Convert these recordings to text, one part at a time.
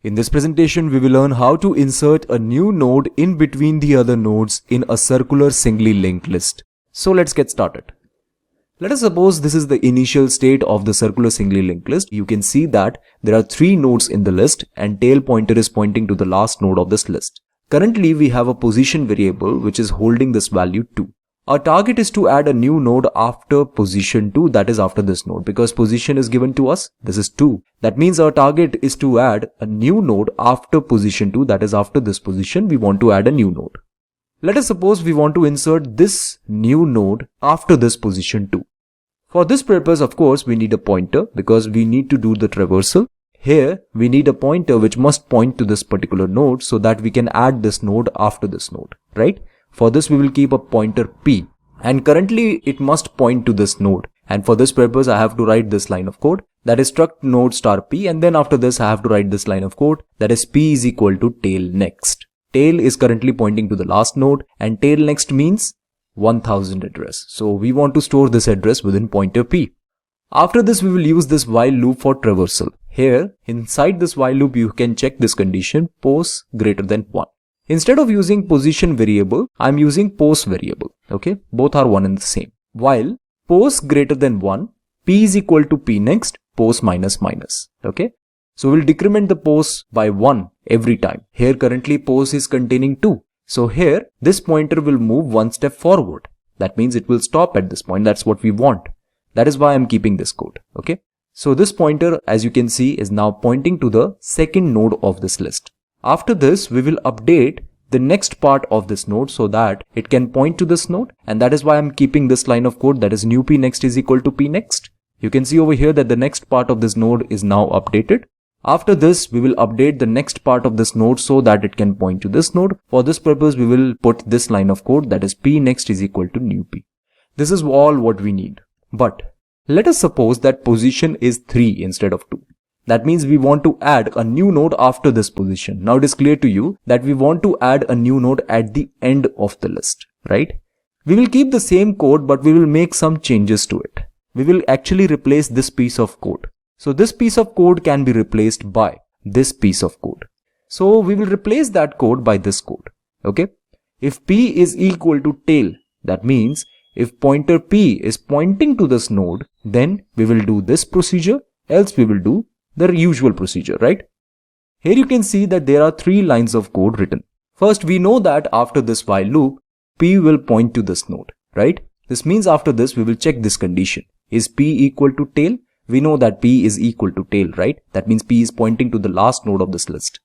In this presentation, we will learn how to insert a new node in between the other nodes in a circular singly linked list. So let's get started. Let us suppose this is the initial state of the circular singly linked list. You can see that there are 3 nodes in the list and tail pointer is pointing to the last node of this list. Currently, we have a position variable which is holding this value 2. Our target is to add a new node after position 2, that is after this node, because position is given to us, this is 2. That means our target is to add a new node after position 2, that is after this position, we want to add a new node. Let us suppose we want to insert this new node after this position 2. For this purpose, of course, we need a pointer because we need to do the traversal. Here, we need a pointer which must point to this particular node so that we can add this node after this node, right? For this, we will keep a pointer p, and currently it must point to this node. And for this purpose, I have to write this line of code, that is struct node star p, and then after this, I have to write this line of code, that is p is equal to tail next. Tail is currently pointing to the last node, and tail next means 1000 address. So we want to store this address within pointer p. After this, we will use this while loop for traversal. Here, inside this while loop, you can check this condition, pos greater than 1. Instead of using position variable, I am using pos variable. Okay, both are one and the same. While pos greater than 1, p is equal to p next, pos minus minus. Okay, so we'll decrement the pos by 1 every time. Here currently pos is containing 2. So here this pointer will move one step forward. That means it will stop at this point. That's what we want. That is why I'm keeping this code. Okay, so this pointer, as you can see, is now pointing to the second node of this list. After this, we will update the next part of this node so that it can point to this node, and that is why I'm keeping this line of code, that is new p next is equal to p next. You can see over here that the next part of this node is now updated. After this, we will update the next part of this node so that it can point to this node. For this purpose, we will put this line of code, that is p next is equal to new p. This is all what we need. But let us suppose that position is 3 instead of 2. That means we want to add a new node after this position. Now it is clear to you that we want to add a new node at the end of the list, right? We will keep the same code, but we will make some changes to it. We will actually replace this piece of code. So this piece of code can be replaced by this piece of code. So we will replace that code by this code, okay? If p is equal to tail, that means if pointer p is pointing to this node, then we will do this procedure, else we will do the usual procedure, right? Here you can see that there are 3 lines of code written. First, we know that after this while loop, p will point to this node, right? This means after this, we will check this condition. Is p equal to tail? We know that p is equal to tail, right? That means p is pointing to the last node of this list.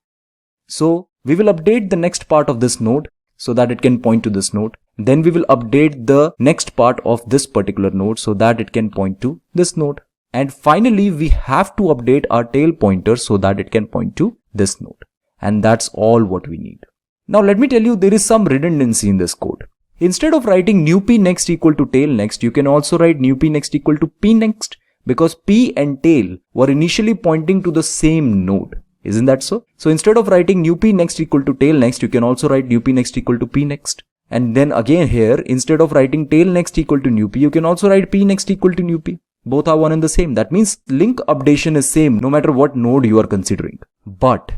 So we will update the next part of this node so that it can point to this node. Then we will update the next part of this particular node so that it can point to this node. And finally, we have to update our tail pointer so that it can point to this node. And that's all what we need. Now let me tell you, there is some redundancy in this code. Instead of writing new p next equal to tail next, you can also write new p next equal to p next, because p and tail were initially pointing to the same node. Isn't that so? So instead of writing new p next equal to tail next, you can also write new p next equal to p next. And then again here, instead of writing tail next equal to new p, you can also write p next equal to new p. Both are one and the same. That means link updation is same no matter what node you are considering. But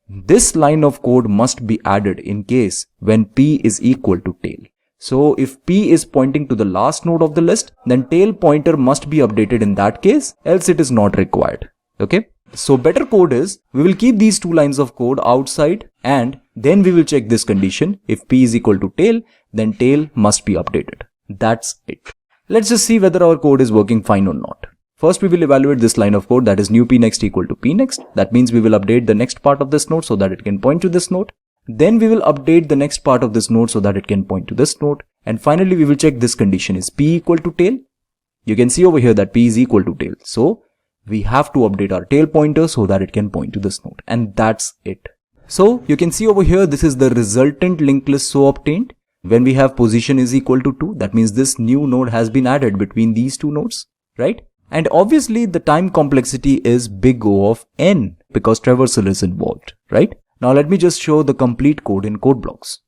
this line of code must be added in case when p is equal to tail. So if p is pointing to the last node of the list, then tail pointer must be updated in that case, else it is not required. Okay. So better code is, we will keep these 2 lines of code outside and then we will check this condition. If p is equal to tail, then tail must be updated. That's it. Let's just see whether our code is working fine or not. First, we will evaluate this line of code, that is new p next equal to p next. That means we will update the next part of this node so that it can point to this node. Then we will update the next part of this node so that it can point to this node. And finally, we will check this condition. Is p equal to tail? You can see over here that p is equal to tail. So we have to update our tail pointer so that it can point to this node. And that's it. So you can see over here, this is the resultant linked list so obtained. When we have position is equal to 2, that means this new node has been added between these 2 nodes, right? And obviously the time complexity is big O of n because traversal is involved, right? Now let me just show the complete code in code blocks.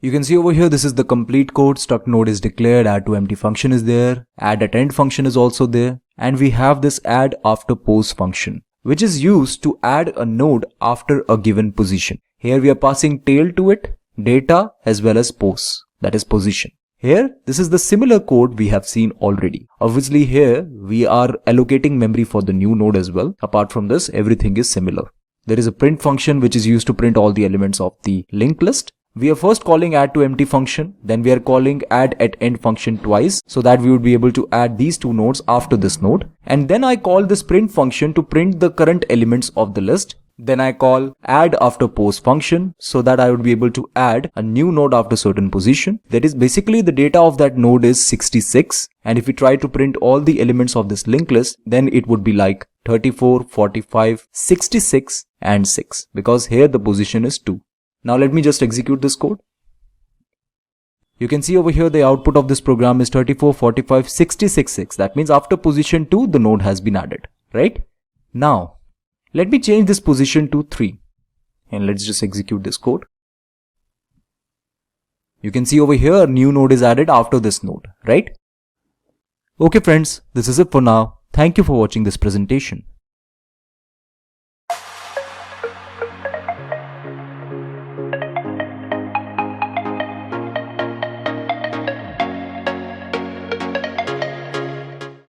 You can see over here, this is the complete code. Struct node is declared, add to empty function is there, add at end function is also there, and we have this add after pos function. which is used to add a node after a given position. Here we are passing tail to it, data as well as pos, that is position. Here, this is the similar code we have seen already. Obviously here, we are allocating memory for the new node as well. Apart from this, everything is similar. There is a print function which is used to print all the elements of the linked list. We are first calling add to empty function, then we are calling add at end function twice, so that we would be able to add these two nodes after this node. And then I call this print function to print the current elements of the list. Then I call add after pos function, so that I would be able to add a new node after certain position. That is basically the data of that node is 66. And if we try to print all the elements of this linked list, then it would be like 34, 45, 66 and 6, because here the position is 2. Now let me just execute this code. You can see over here the output of this program is 34, 45, 66, 6. That means after position 2, the node has been added, right? Now, let me change this position to 3. And let's just execute this code. You can see over here a new node is added after this node, right? Okay friends, this is it for now. Thank you for watching this presentation.